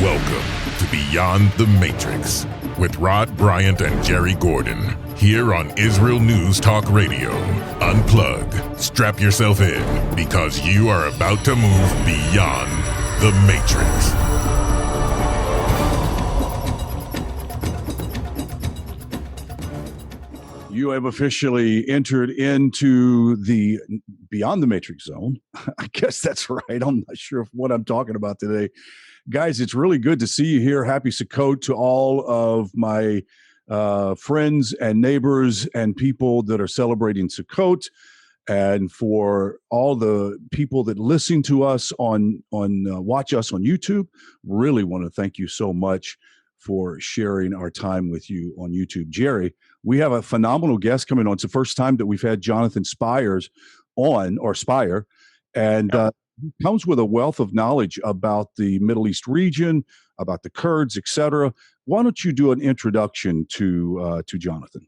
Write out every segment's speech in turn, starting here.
Welcome to Beyond the Matrix with Rod Bryant and Jerry Gordon here on Israel News Talk Radio. Unplug, strap yourself in because you are about to move beyond the Matrix. You have officially entered into the Beyond the Matrix zone. I guess that's right. I'm not sure what I'm talking about today. Guys, it's really good to see you here. Happy Sukkot to all of my friends and neighbors and people that are celebrating Sukkot. And for all the people that listen to us watch us on YouTube, really want to thank you so much for sharing our time with you on YouTube. Jerry, we have a phenomenal guest coming on. It's the first time that we've had Jonathan Spires on, or Spire, and he comes with a wealth of knowledge about the Middle East region, about the Kurds, etc. Why don't you do an introduction to Jonathan?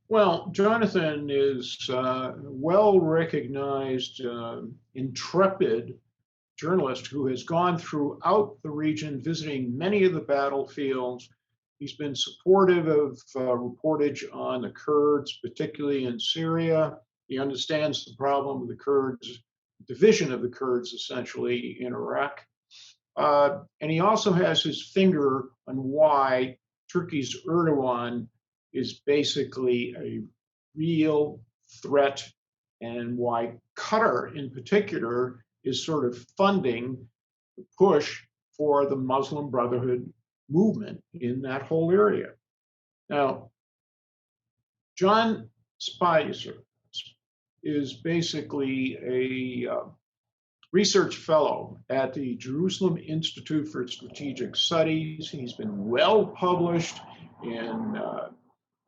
Well, Jonathan is well-recognized, intrepid journalist who has gone throughout the region, visiting many of the battlefields. He's been supportive of reportage on the Kurds, particularly in Syria. He understands the problem with the Kurds, division of the Kurds, essentially, in Iraq. And he also has his finger on why Turkey's Erdogan is basically a real threat, and why Qatar, in particular, is sort of funding the push for the Muslim Brotherhood movement in that whole area. Now, John Spicer is basically a research fellow at the Jerusalem Institute for Strategic Studies. He's been well published in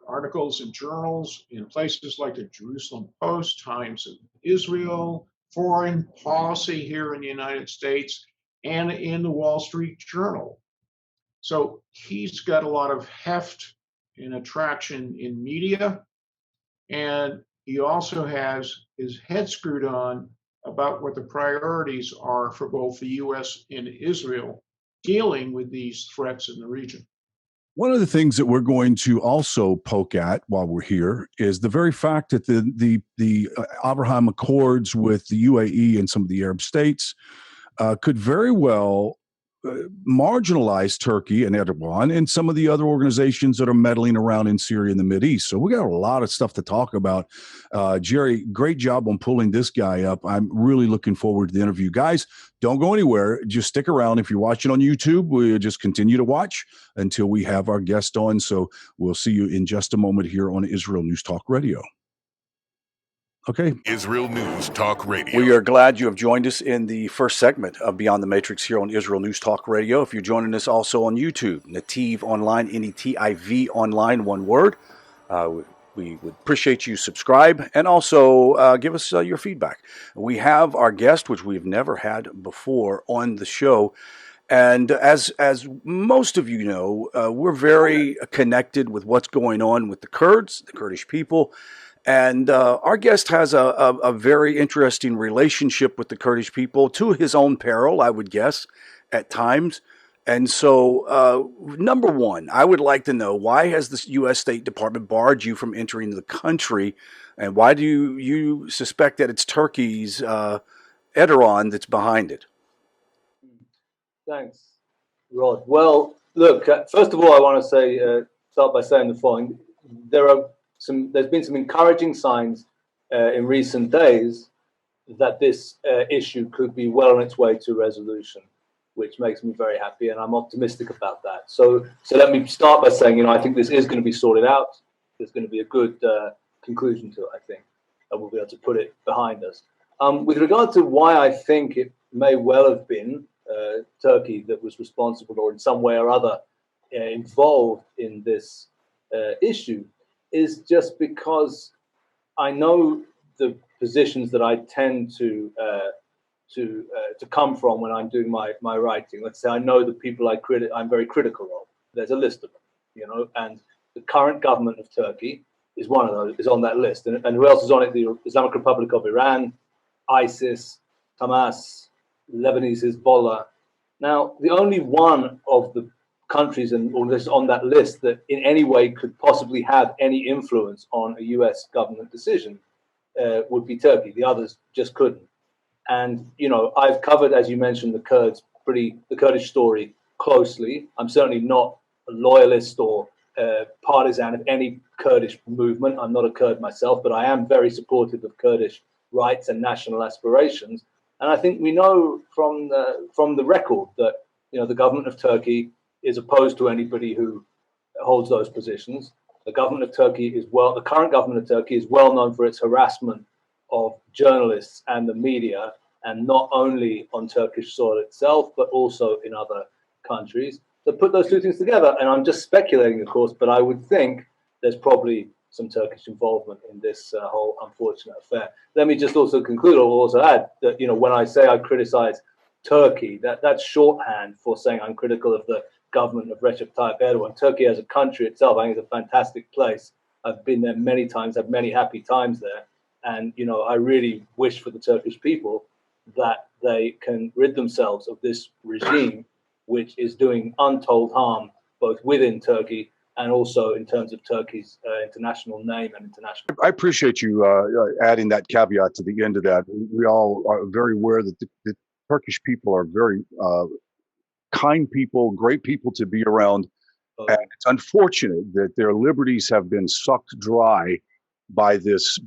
articles in journals in places like the Jerusalem Post, Times of Israel, Foreign Policy here in the United States, and in the Wall Street Journal. So he's got a lot of heft and attraction in media, and he also has his head screwed on about what the priorities are for both the U.S. and Israel dealing with these threats in the region. One of the things that we're going to also poke at while we're here is the very fact that the Abraham Accords with the UAE and some of the Arab states could very well marginalize Turkey and Erdogan and some of the other organizations that are meddling around in Syria and the Mideast. So we got a lot of stuff to talk about. Jerry, great job on pulling this guy up. I'm really looking forward to the interview. Guys, don't go anywhere. Just stick around. If you're watching on YouTube, we'll just continue to watch until we have our guest on. So we'll see you in just a moment here on Israel News Talk Radio. Okay. Israel News Talk Radio. We are glad you have joined us in the first segment of Beyond the Matrix here on Israel News Talk Radio. If you're joining us also on YouTube, Nativ Online, N-E-T-I-V Online, one word. We would appreciate you subscribe and also give us your feedback. We have our guest, which we've never had before on the show. And as most of you know, we're very connected with what's going on with the Kurds, the Kurdish people. And our guest has a very interesting relationship with the Kurdish people, to his own peril, I would guess, at times. And so, number one, I would like to know, why has the U.S. State Department barred you from entering the country? And why do you suspect that it's Turkey's Erdogan that's behind it? Thanks, Rod. Well, look, first of all, I want to start by saying the following. There's been some encouraging signs in recent days that this issue could be well on its way to resolution, which makes me very happy, and I'm optimistic about that. So let me start by saying, I think this is going to be sorted out. There's going to be a good conclusion to it, I think, and we'll be able to put it behind us. With regard to why I think it may well have been Turkey that was responsible, or in some way or other involved in this issue, is just because I know the positions that I tend to come from when I'm doing my writing. Let's say I know the people I'm very critical of. There's a list of them, and the current government of Turkey is one of those, is on that list. And who else is on it? The Islamic Republic of Iran, ISIS, Hamas, Lebanese Hezbollah, Now, the only one of the countries on that list that in any way could possibly have any influence on a US government decision would be Turkey. The others just couldn't. And, you know, I've covered, as you mentioned, the Kurdish story closely. I'm certainly not a loyalist or partisan of any Kurdish movement. I'm not a Kurd myself, but I am very supportive of Kurdish rights and national aspirations. And I think we know from the record that, you know, the government of Turkey is opposed to anybody who holds those positions. The current government of Turkey is well known for its harassment of journalists and the media, and not only on Turkish soil itself, but also in other countries. So put those two things together, and I'm just speculating, of course, but I would think there's probably some Turkish involvement in this whole unfortunate affair. Let me just also conclude, or also add that, you know, when I say I criticize Turkey, that's shorthand for saying I'm critical of the government of Recep Tayyip Erdogan. Turkey as a country itself, I think, is a fantastic place. I've been there many times, had many happy times there. And, you know, I really wish for the Turkish people that they can rid themselves of this regime, which is doing untold harm both within Turkey and also in terms of Turkey's international name and international. I appreciate you adding that caveat to the end of that. We all are very aware that the Turkish people are very kind people, great people to be around. And it's unfortunate that their liberties have been sucked dry by this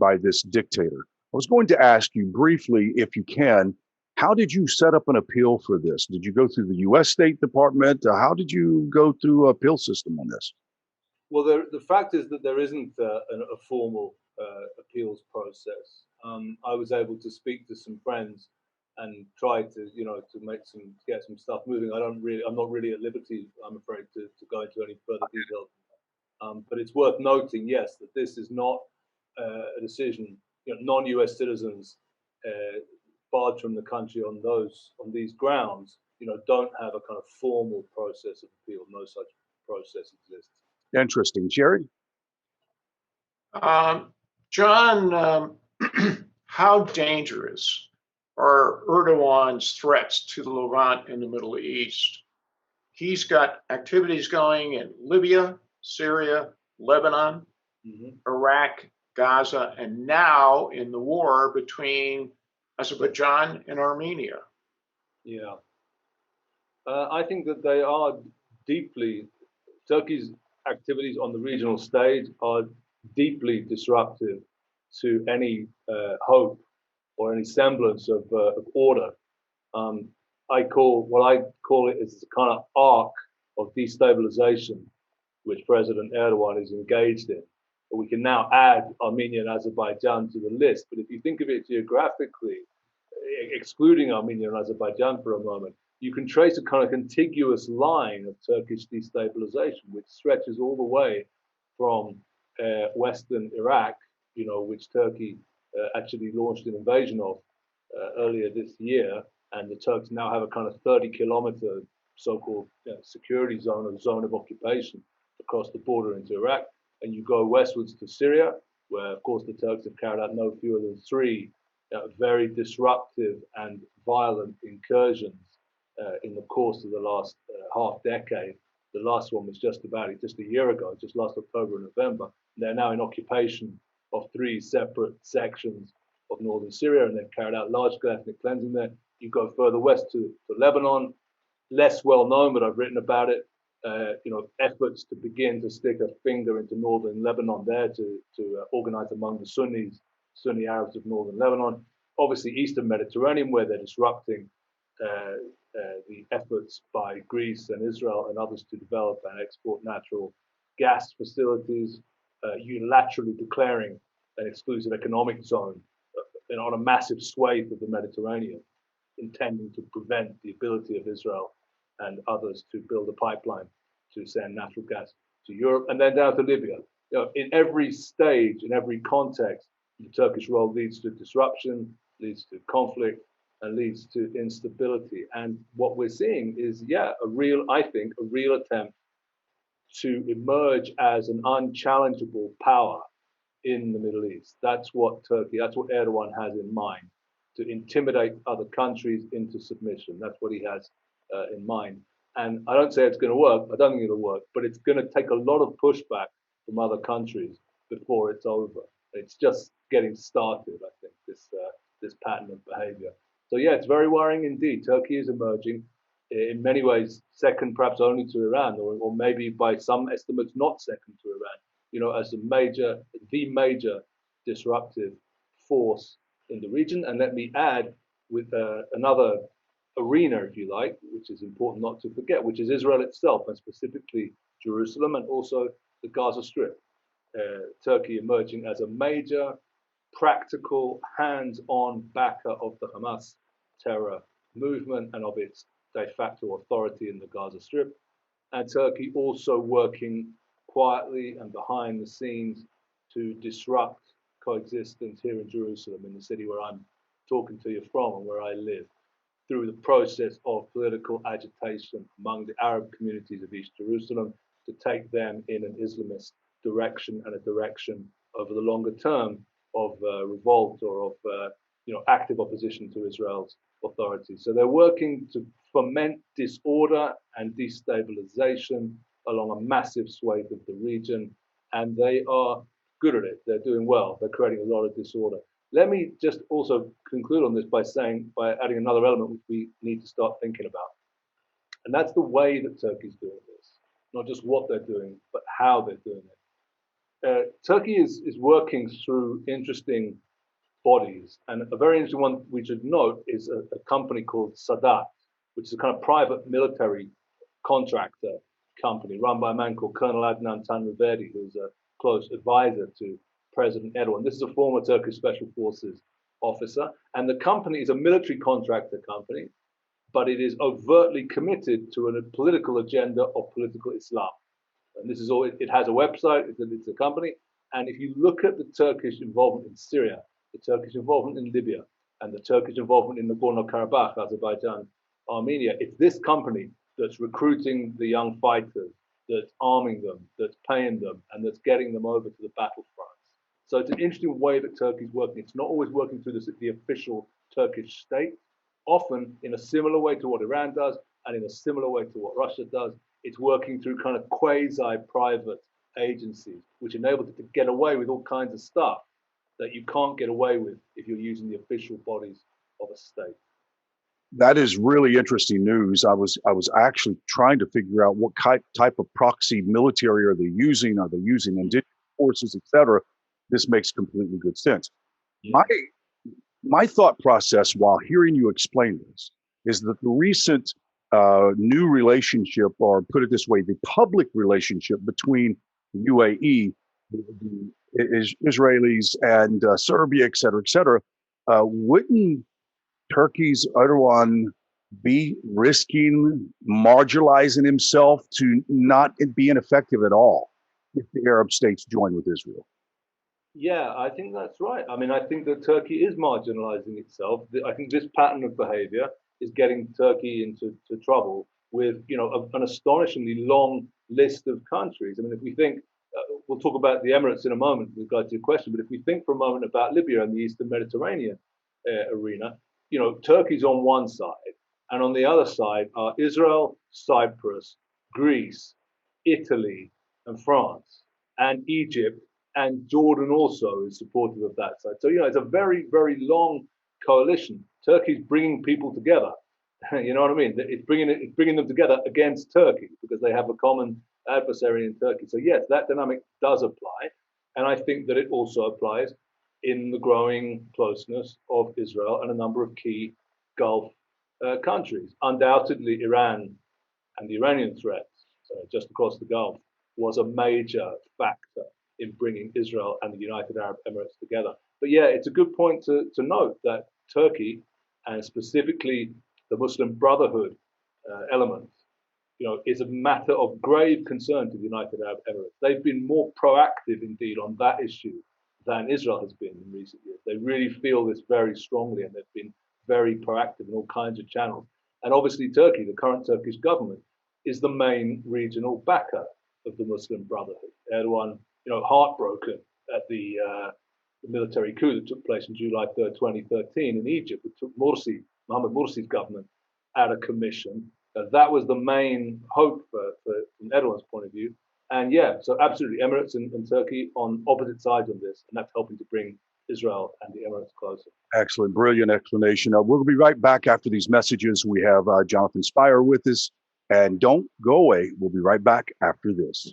dictator. I was going to ask you briefly, if you can, how did you set up an appeal for this? Did you go through the U.S. State Department? How did you go through an appeal system on this? Well, the fact is that there isn't a formal appeals process. I was able to speak to some friends and try to, you know, to get some stuff moving. I'm not really at liberty, I'm afraid, to go into any further detail. But it's worth noting, yes, that this is not a decision. You know, non-US citizens barred from the country on these grounds, you know, don't have a kind of formal process of appeal. No such process exists. Interesting. Jerry? John, how dangerous are Erdogan's threats to the Levant in the Middle East? He's got activities going in Libya, Syria, Lebanon, Iraq, Gaza, and now in the war between Azerbaijan and Armenia. Yeah. I think that they are Turkey's activities on the regional stage are deeply disruptive to any hope or any semblance of order. I call it is a kind of arc of destabilization which President Erdogan is engaged in. But we can now add Armenia and Azerbaijan to the list. But if you think of it geographically, excluding Armenia and Azerbaijan for a moment, you can trace a kind of contiguous line of Turkish destabilization, which stretches all the way from western Iraq, you know, which Turkey actually launched an invasion of earlier this year, and the Turks now have a kind of 30-kilometer so-called security zone or zone of occupation across the border into Iraq. And you go westwards to Syria, where, of course, the Turks have carried out no fewer than 3 very disruptive and violent incursions in the course of the last half decade. The last one was just a year ago, just last October and November. They're now in occupation of 3 separate sections of northern Syria, and they've carried out large-scale ethnic cleansing there. You go further west to Lebanon, less well known, but I've written about it. You know, efforts to begin to stick a finger into northern Lebanon there to organize among the Sunni Arabs of northern Lebanon. Obviously, Eastern Mediterranean, where they're disrupting the efforts by Greece and Israel and others to develop and export natural gas facilities, unilaterally declaring an exclusive economic zone on a massive swathe of the Mediterranean, intending to prevent the ability of Israel and others to build a pipeline to send natural gas to Europe, and then down to Libya. You know, in every stage, in every context, the Turkish role leads to disruption, leads to conflict, and leads to instability. And what we're seeing is, a real attempt to emerge as an unchallengeable power in the Middle East. That's what Erdogan has in mind, to intimidate other countries into submission. That's what he has in mind. And I don't say it's going to work. I don't think it'll work, but it's going to take a lot of pushback from other countries before it's over. It's just getting started, I think, this pattern of behavior. So yeah, it's very worrying indeed. Turkey is emerging in many ways second, perhaps only to Iran, or maybe by some estimates not second to Iran, as the major disruptive force in the region. And let me add with another arena, if you like, which is important not to forget, which is Israel itself, and specifically Jerusalem, and also the Gaza Strip. Turkey emerging as a major, practical, hands-on backer of the Hamas terror movement and of its de facto authority in the Gaza Strip, and Turkey also working quietly and behind the scenes to disrupt coexistence here in Jerusalem, in the city where I'm talking to you from and where I live, through the process of political agitation among the Arab communities of East Jerusalem to take them in an Islamist direction, and a direction over the longer term of revolt or of active opposition to Israel's authority. So they're working to foment disorder and destabilization along a massive swathe of the region, and they are good at it. They're doing well. They're creating a lot of disorder. Let me just also conclude on this by adding another element which we need to start thinking about. And that's the way that Turkey's doing this. Not just what they're doing, but how they're doing it. Turkey is working through interesting bodies. And a very interesting one we should note is a company called Sadat, which is a kind of private military contractor company run by a man called Colonel Adnan Tanrivedi, who's a close advisor to President Erdogan. This is a former Turkish Special Forces officer. And the company is a military contractor company, but it is overtly committed to a political agenda of political Islam. And this is all, it has a website, it's a company. And if you look at the Turkish involvement in Syria, the Turkish involvement in Libya, and the Turkish involvement in Nagorno-Karabakh, Azerbaijan, Armenia, it's this company that's recruiting the young fighters, that's arming them, that's paying them, and that's getting them over to the battlefront. So it's an interesting way that Turkey's working. It's not always working through the official Turkish state, often in a similar way to what Iran does, and in a similar way to what Russia does. It's working through kind of quasi-private agencies, which enables it to get away with all kinds of stuff that you can't get away with if you're using the official bodies of a state. That is really interesting news. I was actually trying to figure out what type of proxy military are they using? Are they using indigenous forces, et cetera? This makes completely good sense. Yeah. My thought process while hearing you explain this is that the recent new relationship, or put it this way, the public relationship between the UAE, the Israelis, and Serbia, et cetera, wouldn't Turkey's Erdogan be risking marginalizing himself to not be ineffective at all if the Arab states join with Israel? Yeah, I think that's right. I mean, I think that Turkey is marginalizing itself. I think this pattern of behavior is getting Turkey into trouble with, an astonishingly long list of countries. I mean, if we think, we'll talk about the Emirates in a moment with regard to your question, but if we think for a moment about Libya and the Eastern Mediterranean arena, Turkey's on one side, and on the other side are Israel, Cyprus, Greece, Italy, and France, and Egypt, and Jordan also is supportive of that side. So, it's a very, very long coalition. Turkey's bringing people together. You know what I mean? It's bringing them together against Turkey because they have a common adversary in Turkey. So yes, that dynamic does apply. And I think that it also applies in the growing closeness of Israel and a number of key Gulf countries. Undoubtedly, Iran and the Iranian threat just across the Gulf was a major factor in bringing Israel and the United Arab Emirates together. But yeah, it's a good point to note that Turkey, and specifically the Muslim Brotherhood element, is a matter of grave concern to the United Arab Emirates. They've been more proactive indeed on that issue than Israel has been in recent years. They really feel this very strongly, and they've been very proactive in all kinds of channels. And obviously Turkey, the current Turkish government, is the main regional backer of the Muslim Brotherhood. Erdogan, heartbroken at the military coup that took place on July 3rd, 2013 in Egypt, that took Mohamed Morsi's government out of commission. That was the main hope from Erdogan's point of view. And yeah, so absolutely, Emirates and Turkey on opposite sides of this, and that's helping to bring Israel and the Emirates closer. Excellent, brilliant explanation. We'll be right back after these messages. We have Jonathan Spire with us, and don't go away. We'll be right back after this.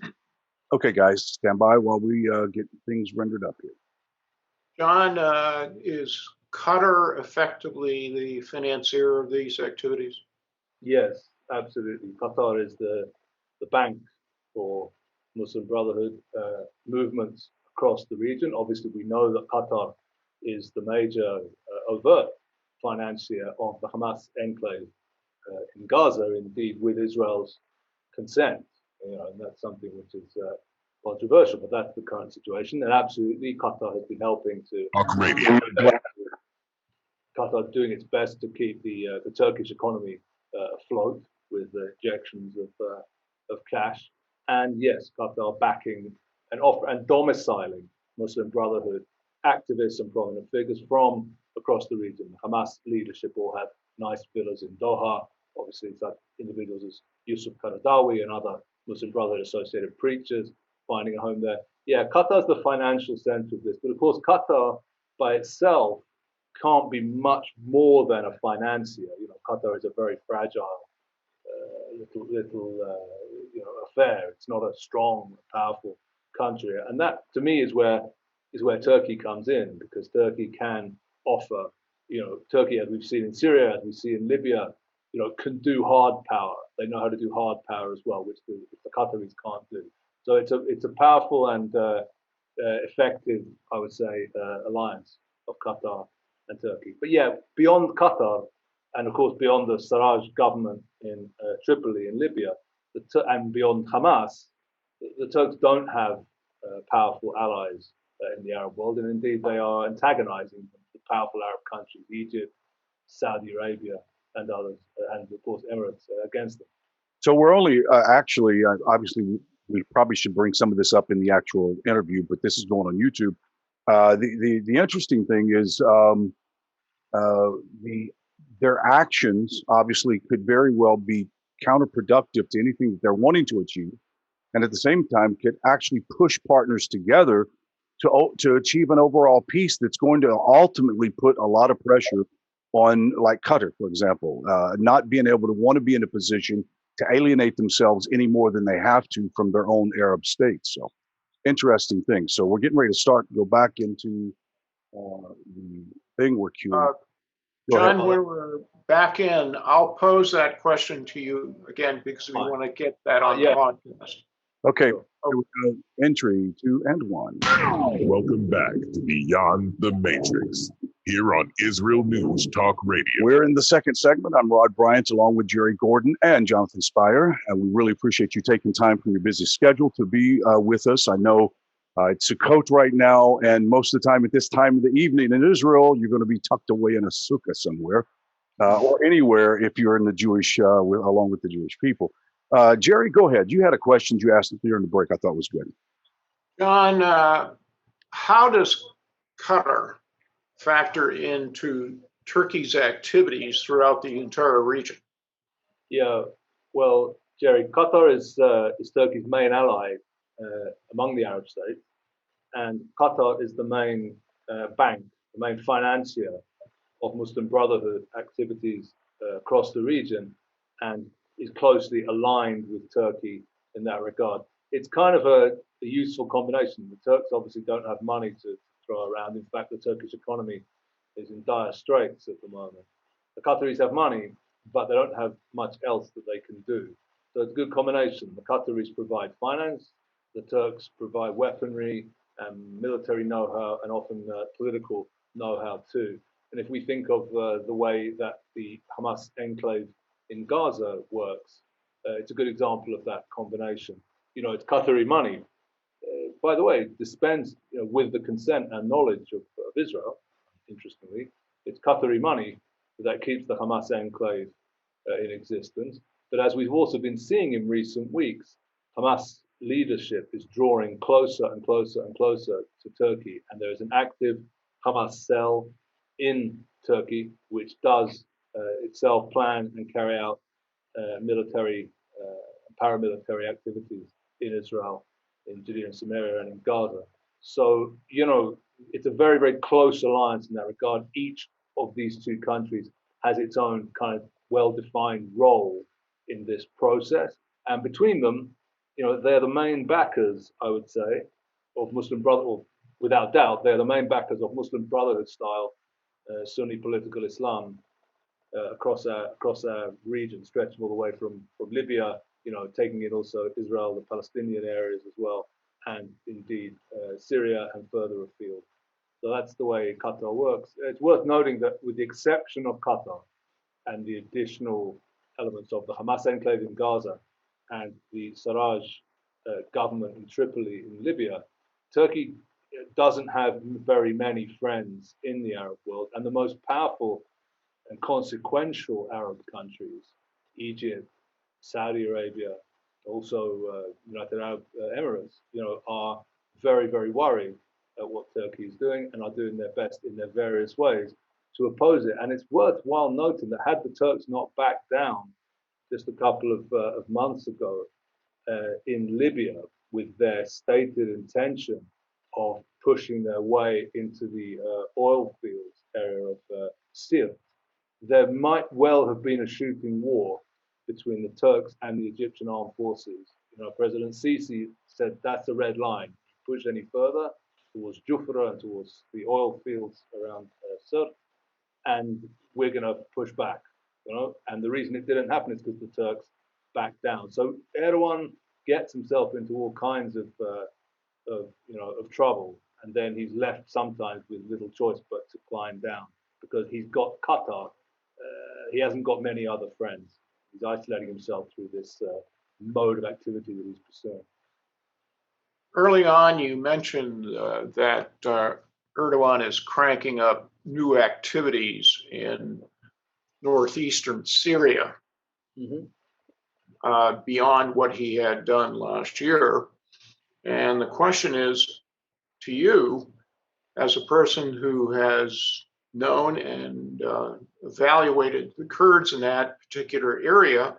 Okay, guys, stand by while we get things rendered up here. John, is Qatar effectively the financier of these activities? Yes, absolutely. Qatar is the bank for Muslim Brotherhood movements across the region. Obviously, we know that Qatar is the major overt financier of the Hamas enclave in Gaza, indeed with Israel's consent. And that's something which is controversial, but that's the current situation. And absolutely, Qatar has been helping to. Talk radio. Qatar doing its best to keep the Turkish economy afloat with injections of cash, and yes, Qatar backing and domiciling Muslim Brotherhood activists and prominent figures from across the region. The Hamas leadership all have nice villas in Doha. Obviously, such individuals as Yusuf Qaradawi and other Muslim Brotherhood associated preachers finding a home there. Yeah, Qatar is the financial center of this, but of course, Qatar by itself can't be much more than a financier. Qatar is a very fragile little affair. It's not a strong, powerful country, and that to me is where Turkey comes in, because Turkey can offer. Turkey, as we've seen in Syria, as we see in Libya, can do hard power. They know how to do hard power as well, which the Qataris can't do. So it's a powerful and effective, I would say, alliance of Qatar and Turkey. But yeah, beyond Qatar, and of course beyond the Sarraj government in Tripoli in Libya, and beyond Hamas, the Turks don't have powerful allies in the Arab world, and indeed they are antagonizing the powerful Arab countries, Egypt, Saudi Arabia, and others, and of course Emirates against them. So we're only actually, obviously, we probably should bring some of this up in the actual interview, but this is going on YouTube. The interesting thing is their actions obviously could very well be counterproductive to anything that they're wanting to achieve, and at the same time could actually push partners together to achieve an overall peace that's going to ultimately put a lot of pressure on, like Qatar, for example, not being able to want to be in a position to alienate themselves any more than they have to from their own Arab states. So interesting thing. So we're getting ready to go back into the thing we're queuing. John, when we're back in, I'll pose that question to you again because we want to get that on the podcast. Okay. Entry 2 and 1. Welcome back to Beyond the Matrix, here on Israel News Talk Radio. We're in the second segment. I'm Rod Bryant, along with Jerry Gordon and Jonathan Spire, and we really appreciate you taking time from your busy schedule to be with us. I know it's Sukkot right now, and most of the time at this time of the evening in Israel, you're going to be tucked away in a sukkah somewhere, or anywhere if you're in the Jewish, along with the Jewish people. Jerry, go ahead. You had a question you asked during the break I thought was good. John, how does Qatar factor into Turkey's activities throughout the entire region? Yeah, well, Jerry, Qatar is Turkey's main ally among the Arab states, and Qatar is the main bank, the main financier of Muslim Brotherhood activities across the region, and is closely aligned with Turkey in that regard. It's kind of a useful combination. The Turks obviously don't have money to throw around. In fact, the Turkish economy is in dire straits at the moment. The Qataris have money, but they don't have much else that they can do. So it's a good combination. The Qataris provide finance, the Turks provide weaponry and military know-how, and often political know-how too. And if we think of the way that the Hamas enclave in Gaza works, it's a good example of that combination. It's Qatari money, by the way, dispensed with the consent and knowledge of Israel. Interestingly, it's Qatari money that keeps the Hamas enclave in existence. But as we've also been seeing in recent weeks, Hamas leadership is drawing closer and closer and closer to Turkey, and there is an active Hamas cell in Turkey which does itself plan and carry out military, paramilitary activities in Israel, in Judea and Samaria, and in Gaza. So, it's a very, very close alliance in that regard. Each of these two countries has its own kind of well-defined role in this process. And between them, they're the main backers, I would say, of Muslim Brotherhood. Without doubt, they're the main backers of Muslim Brotherhood style Sunni political Islam across our region, stretching all the way from Libya, taking in also Israel, the Palestinian areas as well, and indeed Syria and further afield. So that's the way Qatar works. It's worth noting that with the exception of Qatar and the additional elements of the Hamas enclave in Gaza and the Sarraj government in Tripoli in Libya, Turkey doesn't have very many friends in the Arab world, and the most powerful and consequential Arab countries, Egypt, Saudi Arabia, also United Arab Emirates, are very, very worried at what Turkey is doing and are doing their best in their various ways to oppose it. And it's worthwhile noting that had the Turks not backed down just a couple of months ago in Libya with their stated intention of pushing their way into the oil fields area of Sirte, there might well have been a shooting war between the Turks and the Egyptian armed forces. President Sisi said that's a red line. Push any further towards Jufra and towards the oil fields around Sirte, and we're going to push back. And the reason it didn't happen is because the Turks backed down. So Erdogan gets himself into all kinds of trouble, and then he's left sometimes with little choice but to climb down because he's got Qatar. He hasn't got many other friends. He's isolating himself through this mode of activity that he's pursuing. Early on, you mentioned that Erdogan is cranking up new activities in northeastern Syria beyond what he had done last year. And the question is to you, as a person who has known and evaluated the Kurds in that particular area,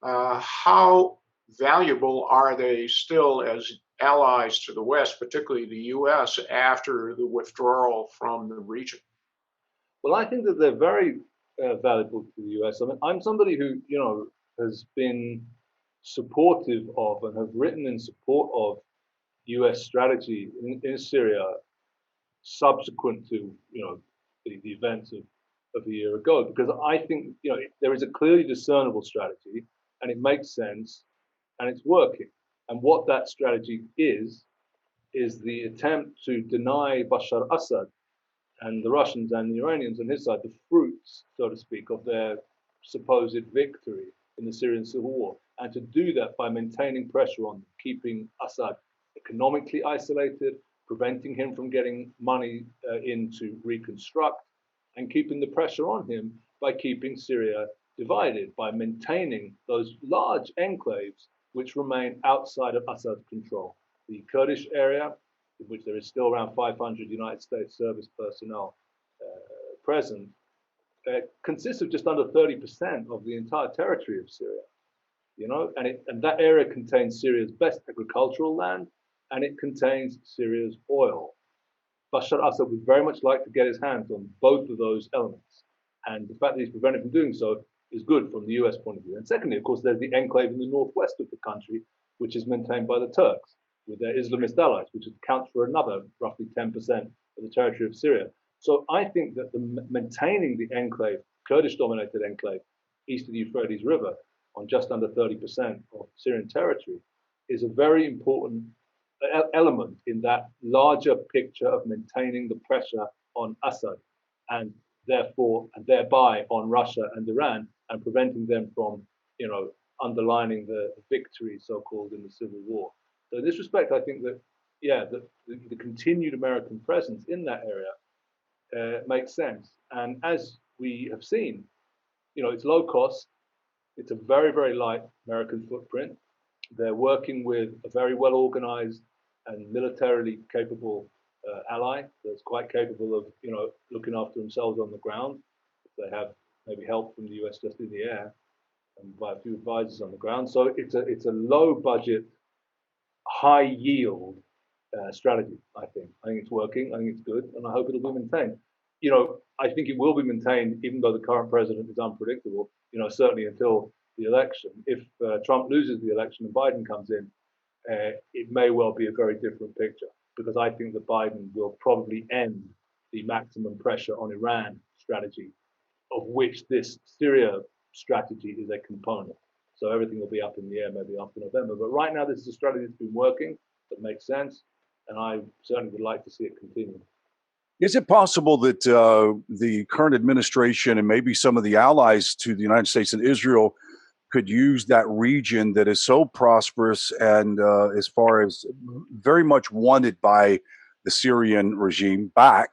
how valuable are they still as allies to the West, particularly the US, after the withdrawal from the region? Well, I think that they're very valuable to the US. I mean, I'm somebody who, has been supportive of and have written in support of US strategy in Syria subsequent to, the events of a year ago, because I think, there is a clearly discernible strategy and it makes sense and it's working. And what that strategy is the attempt to deny Bashar Assad and the Russians and the Iranians on his side the fruits, so to speak, of their supposed victory in the Syrian civil war, and to do that by maintaining pressure on them, keeping Assad economically isolated, preventing him from getting money in to reconstruct, and keeping the pressure on him by keeping Syria divided, by maintaining those large enclaves which remain outside of Assad's control. The Kurdish area, in which there is still around 500 United States service personnel present, consists of just under 30% of the entire territory of Syria. And that area contains Syria's best agricultural land, and it contains Syria's oil. Bashar Assad would very much like to get his hands on both of those elements. And the fact that he's prevented from doing so is good from the US point of view. And secondly, of course, there's the enclave in the northwest of the country, which is maintained by the Turks with their Islamist allies, which accounts for another roughly 10% of the territory of Syria. So I think that maintaining the enclave, Kurdish-dominated enclave, east of the Euphrates River, on just under 30% of Syrian territory, is a very important element in that larger picture of maintaining the pressure on Assad and thereby on Russia and Iran, and preventing them from, underlining the victory, so-called, in the civil war. So in this respect, I think that, the continued American presence in that area makes sense. And as we have seen, it's low cost. It's a very, very light American footprint. They're working with a very well-organized and militarily capable ally that's quite capable of, looking after themselves on the ground. They have maybe help from the US just in the air. and by a few advisors on the ground. So it's a low budget, high yield strategy. I think it's working. I think it's good, and I hope it'll be maintained. I think it will be maintained, even though the current president is unpredictable. Certainly until the election. If Trump loses the election and Biden comes in, it may well be a very different picture, because I think that Biden will probably end the maximum pressure on Iran strategy, of which this Syria strategy is a component. So everything will be up in the air maybe after November. But right now, this is a strategy that's been working, that makes sense, and I certainly would like to see it continue. Is it possible that the current administration and maybe some of the allies to the United States and Israel could use that region that is so prosperous and as far as very much wanted by the Syrian regime back?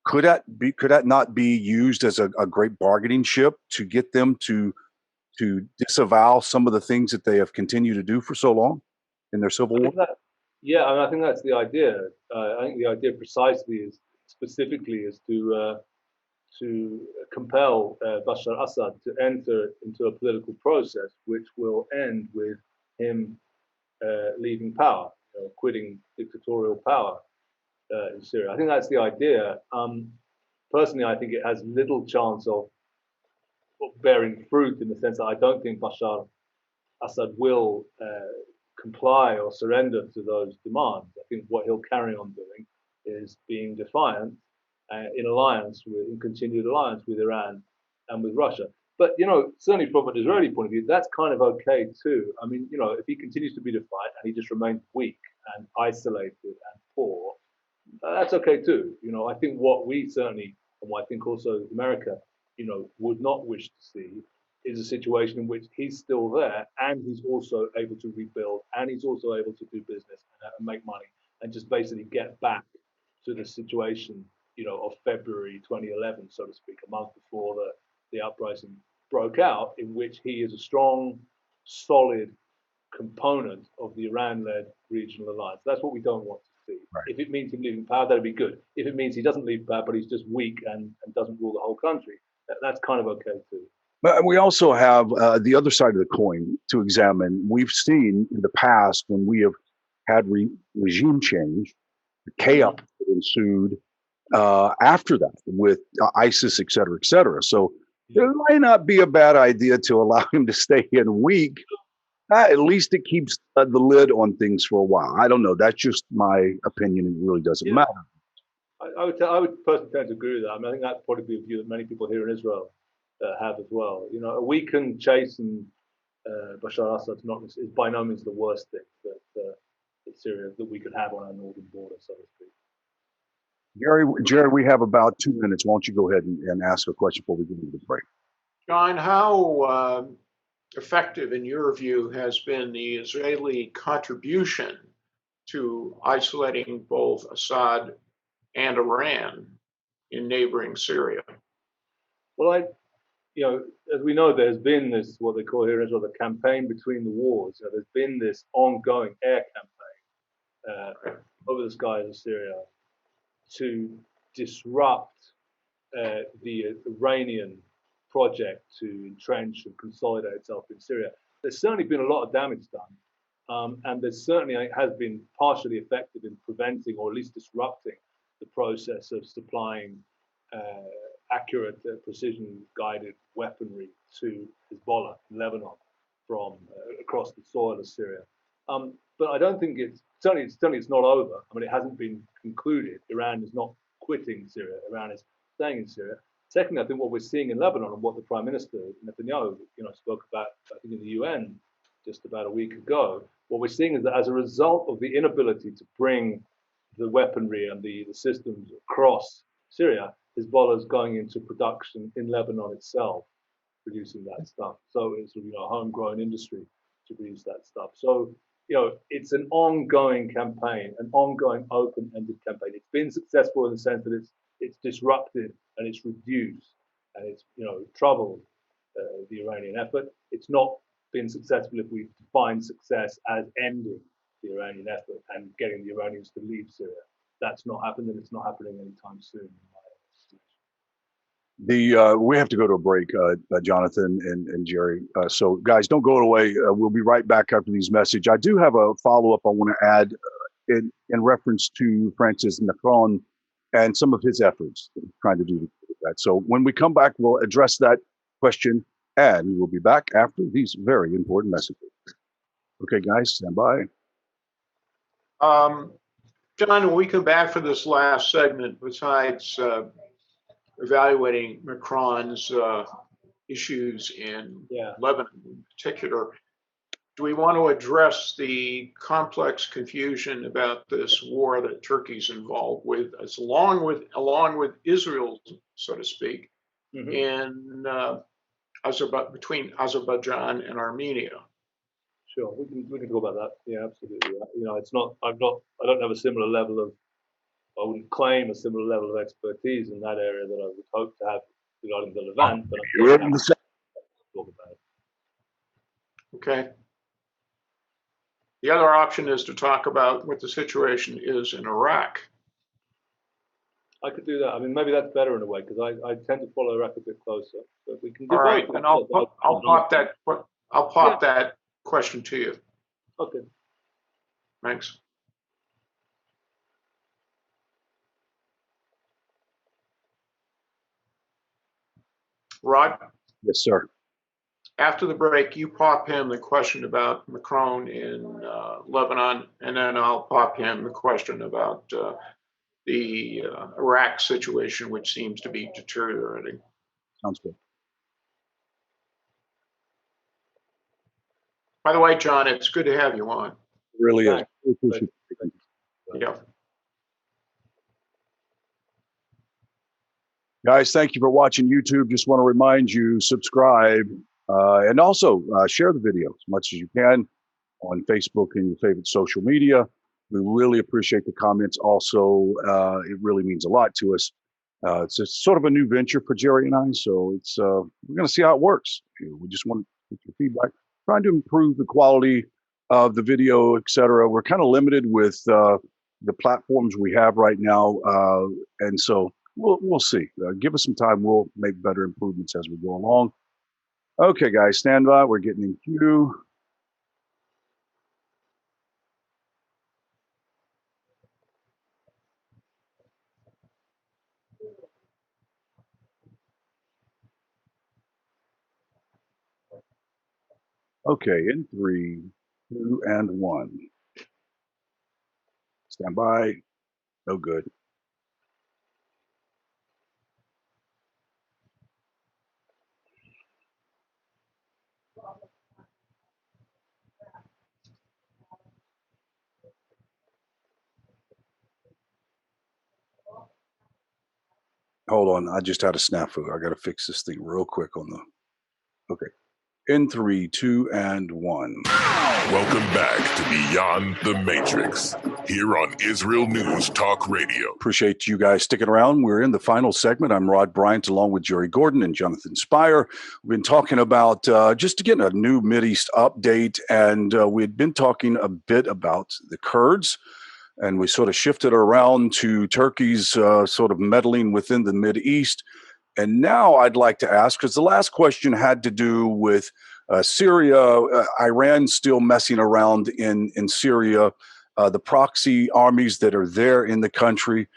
Could that not be used as a great bargaining chip to get them to disavow some of the things that they have continued to do for so long in their civil war? Yeah, I mean, I think that's the idea. I think the idea precisely is specifically is to compel Bashar Assad to enter into a political process which will end with him leaving power, quitting dictatorial power in Syria. I think that's the idea. Personally, I think it has little chance of bearing fruit, in the sense that I don't think Bashar Assad will comply or surrender to those demands. I think what he'll carry on doing is being defiant in continued alliance with Iran and with Russia. But certainly from an Israeli point of view, that's kind of okay too. I mean, if he continues to be defiant and he just remains weak and isolated and poor, that's okay too. I think what we certainly, and what I think also America, would not wish to see, is a situation in which he's still there and he's also able to rebuild and he's also able to do business and make money and just basically get back to the situation, of February 2011, so to speak, a month before the uprising broke out, in which he is a strong, solid component of the Iran-led regional alliance. That's what we don't want to see. Right. If it means him leaving power, that'd be good. If it means he doesn't leave power, but he's just weak and doesn't rule the whole country, that's kind of okay too. But we also have the other side of the coin to examine. We've seen in the past, when we have had regime change, the chaos that ensued after that with ISIS, et cetera, et cetera. So it might not be a bad idea to allow him to stay in weak. At least it keeps the lid on things for a while. I don't know. That's just my opinion. It really doesn't matter. I would personally tend to agree with that. I mean, I think that's probably a view that many people here in Israel have as well. A weakened, chastened Bashar Assad is by no means the worst thing that Syria that we could have on our northern border, so to speak. Jerry, we have about 2 minutes. Why don't you go ahead and ask a question before we get into the break? John, how effective, in your view, has been the Israeli contribution to isolating both Assad and Iran in neighboring Syria? Well, as we know, there's been this, what they call here in Israel, the campaign between the wars. There's been this ongoing air campaign over the skies of Syria to disrupt the Iranian project to entrench and consolidate itself in Syria. There's certainly been a lot of damage done, and there's certainly has been partially effective in preventing or at least disrupting the process of supplying accurate, precision-guided weaponry to Hezbollah in Lebanon from across the soil of Syria. But I don't think it's not over. I mean, it hasn't been concluded. Iran is not quitting Syria. Iran is staying in Syria. Secondly, I think what we're seeing in Lebanon and what the Prime Minister Netanyahu, spoke about, I think in the UN just about a week ago, what we're seeing is that as a result of the inability to bring the weaponry and the systems across Syria, Hezbollah is going into production in Lebanon itself, producing that stuff. So it's a homegrown industry to produce that stuff. So it's an ongoing campaign, an ongoing open-ended campaign. It's been successful in the sense that it's disrupted and it's reduced and it's troubled the Iranian effort. It's not been successful if we define success as ending the Iranian effort and getting the Iranians to leave Syria. That's not happened, and it's not happening anytime soon. We have to go to a break, Jonathan and Jerry. So, guys, don't go away. We'll be right back after these messages. I do have a follow up I want to add in reference to Francis Macron and some of his efforts trying to do that. So, when we come back, we'll address that question, and we'll be back after these very important messages. Okay, guys, stand by. John, when we come back for this last segment, besides evaluating Macron's issues in Lebanon in particular, do we want to address the complex confusion about this war that Turkey's involved with, along with Israel, so to speak, in between Azerbaijan and Armenia? Sure, we can talk about that. Yeah, absolutely. You know, it's not. I don't have a similar level of. I wouldn't claim a similar level of expertise in that area that I would hope to have regarding the Levant. But I'm happy to talk about it. Okay. The other option is to talk about what the situation is in Iraq. I could do that. I mean, maybe that's better in a way because I tend to follow Iraq a bit closer. But we can do all right, both. And I'll pop that question to you. Okay. Thanks. Rod? Yes, sir. After the break, you pop him the question about Macron in Lebanon, and then I'll pop him the question about the Iraq situation, which seems to be deteriorating. Sounds good. By the way, John, it's good to have you on. It really is. Yeah. Guys, thank you for watching YouTube. Just want to remind you, subscribe, and also share the video as much as you can on Facebook and your favorite social media. We really appreciate the comments. Also, it really means a lot to us. It's a sort of a new venture for Jerry and I, so it's we're going to see how it works. We just want to get your feedback, trying to improve the quality of the video, etc. We're kind of limited with the platforms we have right now, and so we'll see. Give us some time. We'll make better improvements as we go along. Okay, guys, stand by. We're getting in queue. Okay, in 3, 2, and 1. Stand by. No good. Hold on, I just had a snafu. I got to fix this thing real quick on the. Okay. In 3, 2, and 1. Welcome back to Beyond the Matrix, here on Israel News Talk Radio. Appreciate you guys sticking around. We're in the final segment. I'm Rod Bryant, along with Jerry Gordon and Jonathan Spire. We've been talking about just to get a new Mideast update, and we'd been talking a bit about the Kurds, and we sort of shifted around to Turkey's sort of meddling within the Mideast. And now I'd like to ask, because the last question had to do with Syria, Iran still messing around in Syria, the proxy armies that are there in the country.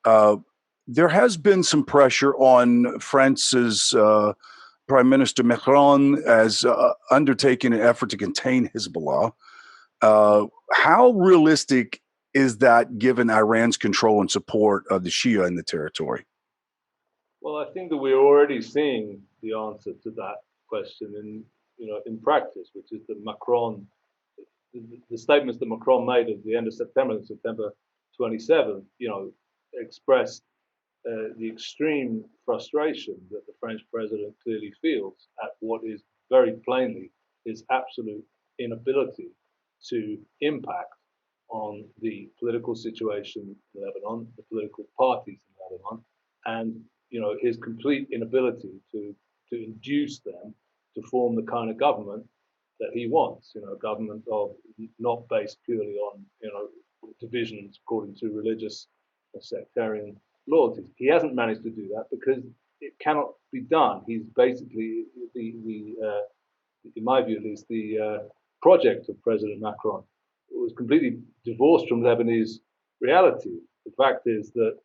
There has been some pressure on France's Prime Minister Macron as undertaking an effort to contain Hezbollah. How realistic is that given Iran's control and support of the Shia in the territory? Well, I think that we're already seeing the answer to that question in practice, which is that Macron, the statements that Macron made at the end of September 27th, expressed the extreme frustration that the French president clearly feels at what is very plainly his absolute inability to impact on the political situation in Lebanon, the political parties in Lebanon, and his complete inability to induce them to form the kind of government that he wants, a government of not based purely on, divisions according to religious or sectarian loyalties. He hasn't managed to do that because it cannot be done. He's basically in my view at least, the project of President Macron was completely divorced from Lebanese reality. The fact is that,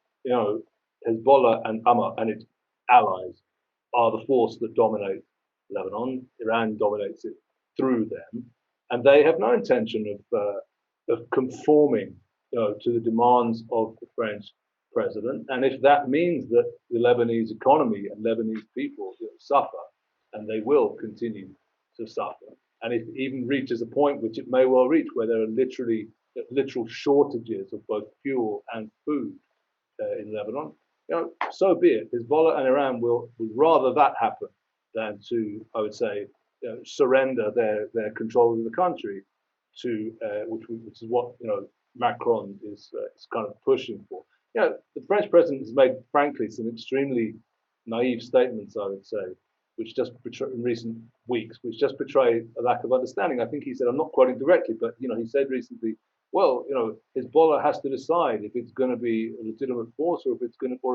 Hezbollah and its allies are the force that dominate Lebanon. Iran dominates it through them, and they have no intention of conforming, to the demands of the French president. And if that means that the Lebanese economy and Lebanese people suffer, and they will continue to suffer, and if it even reaches a point which it may well reach, where there are literal shortages of both fuel and food in Lebanon, so be it. Hezbollah and Iran would rather that happen than to, I would say, surrender their control of the country to which is what Macron is kind of pushing for. The French president has made, frankly, some extremely naive statements, I would say, which just in recent weeks, which just betray a lack of understanding. I think he said, I'm not quoting directly, but he said recently, well, Hezbollah has to decide if it's going to be a legitimate force or if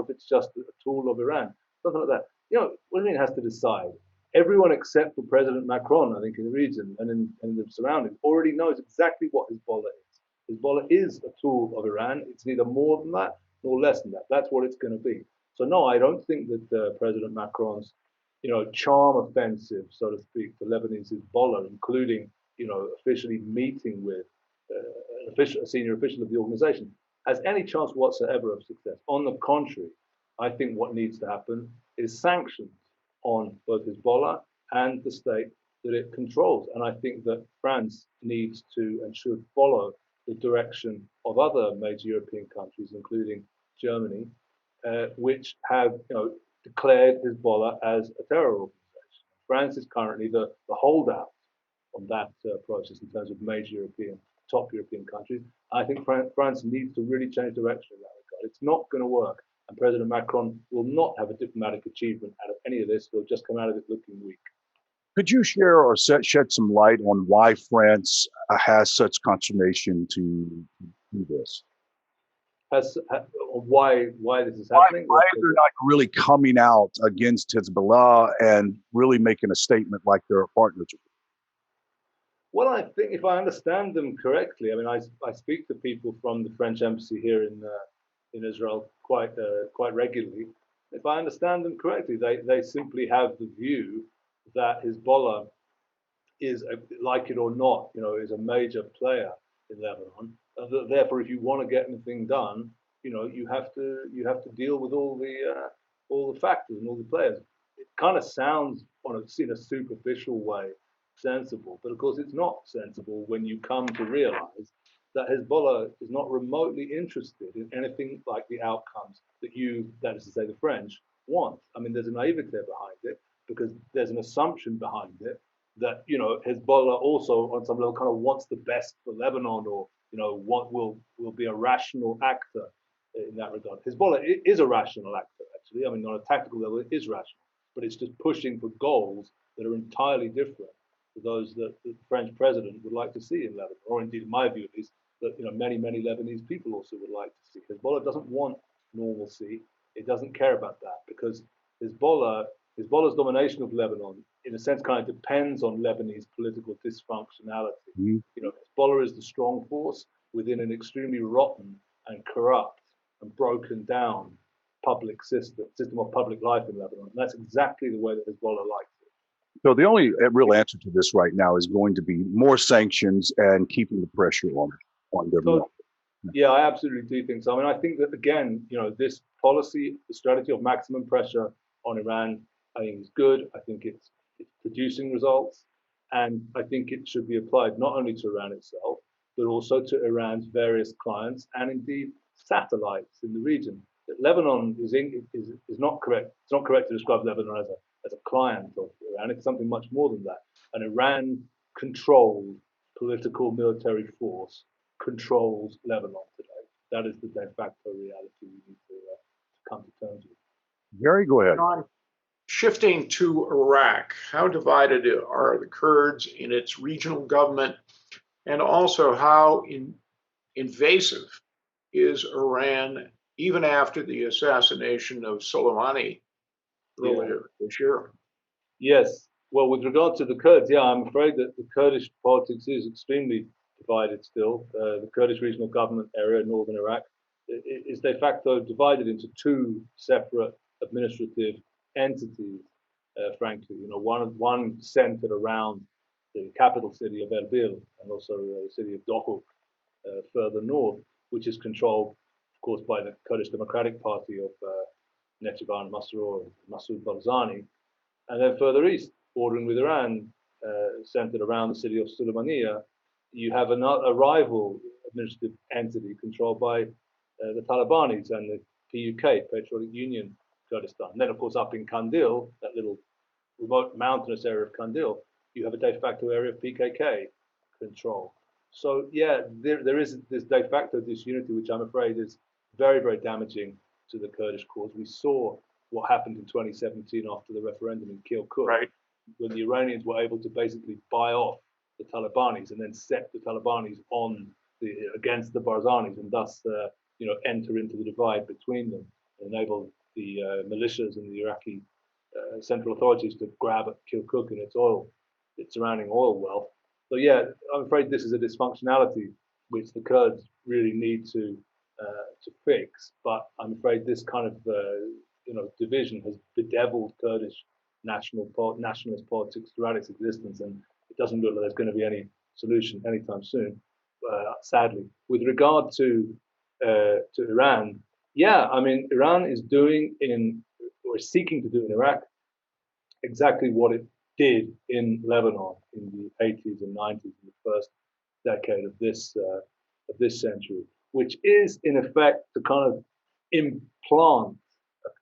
it's just a tool of Iran, something like that. What do you mean it has to decide? Everyone except for President Macron, I think, in the region and in the surroundings, already knows exactly what Hezbollah is. Hezbollah is a tool of Iran. It's neither more than that nor less than that. That's what it's going to be. So no, I don't think that President Macron's charm offensive, so to speak, to Lebanese Hezbollah, including officially meeting with a senior official of the organization, has any chance whatsoever of success. On the contrary, I think what needs to happen is sanctions on both Hezbollah and the state that it controls. And I think that France needs to and should follow the direction of other major European countries, including Germany, which have declared Hezbollah as a terror organization. France is currently the holdout on that process in terms of major top European countries. I think France needs to really change direction in that regard. It's not going to work, and President Macron will not have a diplomatic achievement out of any of this. He'll just come out of it looking weak. Could you share or shed some light on why France has such consternation to do this? Why this is happening? Why they're not really coming out against Hezbollah and really making a statement like they're a partner to? Well, I think if I understand them correctly, I mean, I speak to people from the French embassy here in Israel quite regularly. If I understand them correctly, they simply have the view that Hezbollah is, like it or not, is a major player in Lebanon. Therefore, if you want to get anything done, you have to deal with all the factors and all the players. It kind of sounds, in a superficial way, sensible, but of course it's not sensible when you come to realize that Hezbollah is not remotely interested in anything like the outcomes that is to say the French, want. I mean, there's a naivete behind it because there's an assumption behind it that Hezbollah also on some level kind of wants the best for Lebanon, or what will be a rational actor in that regard. Hezbollah is a rational actor, actually. I mean, on a tactical level, it is rational, but it's just pushing for goals that are entirely different to those that the French president would like to see in Lebanon, or indeed, in my view at least, that many Lebanese people also would like to see. Hezbollah doesn't want normalcy. It doesn't care about that because Hezbollah's domination of Lebanon, in a sense, kind of depends on Lebanese political dysfunctionality. Mm-hmm. Hezbollah is the strong force within an extremely rotten and corrupt and broken down public system of public life in Lebanon. And that's exactly the way that Hezbollah likes it. So the only real answer to this right now is going to be more sanctions and keeping the pressure on them. So, yeah, I absolutely do think so. I mean, I think that, again, this policy, the strategy of maximum pressure on Iran, I think is good. I think it's producing results. And I think it should be applied not only to Iran itself, but also to Iran's various clients and indeed satellites in the region. That Lebanon is not correct. It's not correct to describe Lebanon as a client of Iran. It's something much more than that. An Iran-controlled political military force controls Lebanon today. That is the de facto reality we need to come to terms with. Gary, go ahead. John, shifting to Iraq, how divided are the Kurds in its regional government, and also how invasive is Iran, even after the assassination of Soleimani, earlier this year. Yes. Well, with regard to the Kurds, yeah, I'm afraid that the Kurdish politics is extremely divided still. The Kurdish regional government area in northern Iraq is de facto divided into two separate administrative entities, frankly. One centered around the capital city of Erbil and also the city of Dohuk further north, which is controlled, of course, by the Kurdish Democratic Party of Nechiban Masoud Barzani, and then further east, bordering with Iran, centered around the city of Sulaymaniyah, you have a rival administrative entity controlled by the Talibanis and the PUK, Patriotic Union Kurdistan. And then, of course, up in Kandil, that little remote mountainous area of Kandil, you have a de facto area of PKK control. So, yeah, there is this de facto disunity, which I'm afraid is very, very damaging to the Kurdish cause. We saw what happened in 2017 after the referendum in Kirkuk, Right. when the Iranians were able to basically buy off the Talibanis and then set the Talibanis on against the Barzanis, and thus enter into the divide between them, and enable the militias and the Iraqi central authorities to grab at Kirkuk and its surrounding oil wealth. So yeah, I'm afraid this is a dysfunctionality which the Kurds really need to fix. But I'm afraid this kind of division has bedeviled Kurdish nationalist politics throughout its existence, and it doesn't look like there's going to be any solution anytime soon, sadly. With regard to Iran, yeah, I mean, Iran is seeking to do in Iraq exactly what it did in Lebanon in the 80s and 90s, in the first decade of this century, which is in effect to kind of implant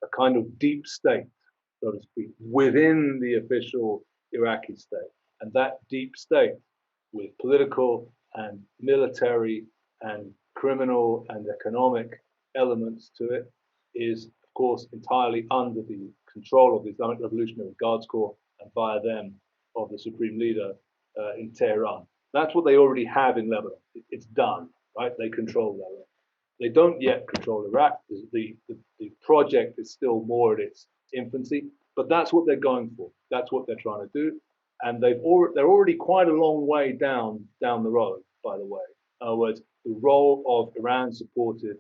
a kind of deep state, so to speak, within the official Iraqi state. And that deep state, with political and military and criminal and economic elements to it, is, of course, entirely under the control of the Islamic Revolutionary Guards Corps, and via them of the supreme leader in Tehran. That's what they already have in Lebanon. It's done, right? They control Lebanon. They don't yet control Iraq. The project is still more at its infancy, but that's what they're going for. That's what they're trying to do, and they're already quite a long way down the road. By the way, in other words, the role of Iran-supported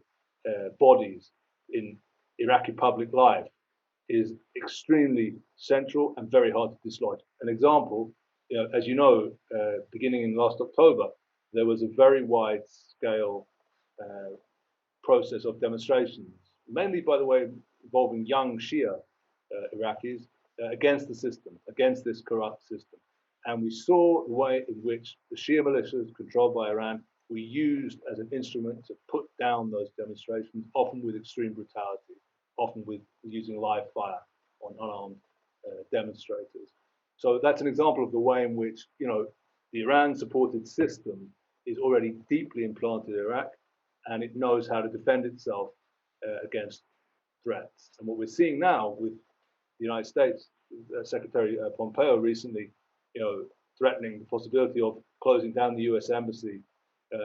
bodies in Iraqi public life is extremely central and very hard to dislodge. An example, as you know, beginning in last October, there was a very wide-scale process of demonstrations, mainly, by the way, involving young Shia Iraqis against the system, against this corrupt system. And we saw the way in which the Shia militias controlled by Iran were used as an instrument to put down those demonstrations, often with extreme brutality, often with using live fire on unarmed demonstrators. So that's an example of the way in which, the Iran-supported system is already deeply implanted in Iraq, and it knows how to defend itself against threats. And what we're seeing now with the United States, Secretary Pompeo recently, threatening the possibility of closing down the U.S. embassy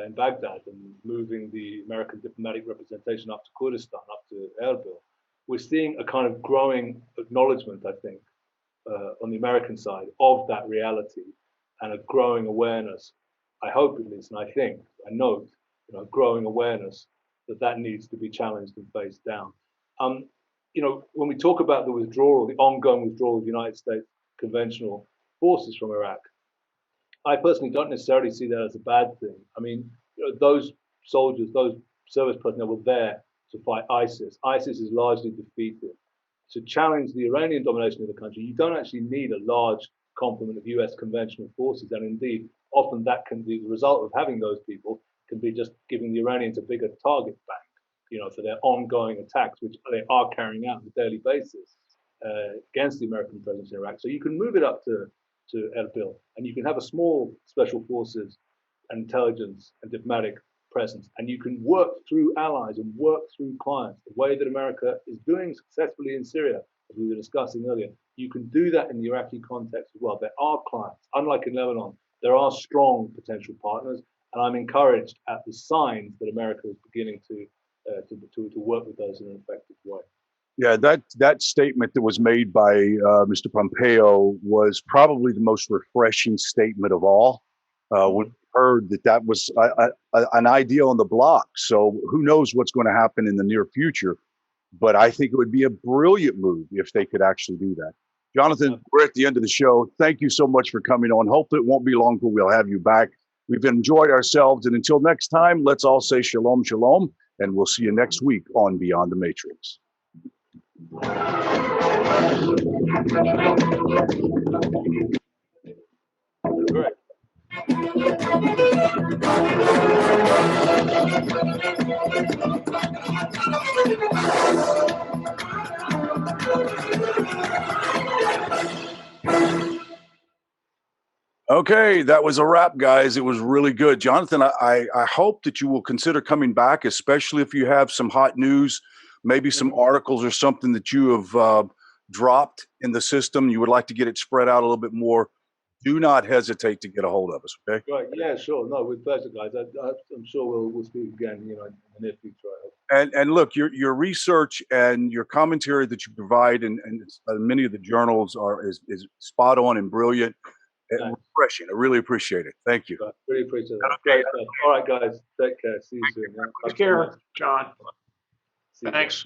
in Baghdad and moving the American diplomatic representation up to Kurdistan, up to Erbil. We're seeing a kind of growing acknowledgement, I think, on the American side of that reality, and a growing awareness, I hope at least, and I note, growing awareness that needs to be challenged and faced down. When we talk about the ongoing withdrawal of United States conventional forces from Iraq, I personally don't necessarily see that as a bad thing. I mean, those soldiers, those service personnel were there to fight ISIS. ISIS is largely defeated. To challenge the Iranian domination of the country, you don't actually need a large complement of US conventional forces. And indeed, often that can be the result of having those people can be just giving the Iranians a bigger target bank, for their ongoing attacks, which they are carrying out on a daily basis against the American presence in Iraq. So you can move it up to Erbil, and you can have a small special forces, intelligence, and diplomatic presence, and you can work through allies and work through clients the way that America is doing successfully in Syria, as we were discussing earlier. You can do that in the Iraqi context as well. There are clients, unlike in Lebanon, there are strong potential partners, and I'm encouraged at the signs that America is beginning to work with those in an effective way. Yeah, that statement that was made by Mr. Pompeo was probably the most refreshing statement of all. When we heard that was an idea on the block. So who knows what's going to happen in the near future? But I think it would be a brilliant move if they could actually do that. Jonathan, we're at the end of the show. Thank you so much for coming on. Hopefully it won't be long till we'll have you back. We've enjoyed ourselves. And until next time, let's all say shalom, shalom. And we'll see you next week on Beyond the Matrix. Great. Okay, that was a wrap, guys. It was really good. Jonathan, I hope that you will consider coming back, especially if you have some hot news, maybe some articles or something that you have dropped in the system. You would like to get it spread out a little bit more. Do not hesitate to get a hold of us, okay? Right. Yeah, sure. No, with pleasure, guys. I'm sure we'll speak again, in the near future, I hope. And look, your research and your commentary that you provide and many of the journals is spot on and brilliant. And refreshing. I really appreciate it. Thank you. Really appreciate that. Okay. All right, guys. Take care. See you soon. Take care, John. Thanks.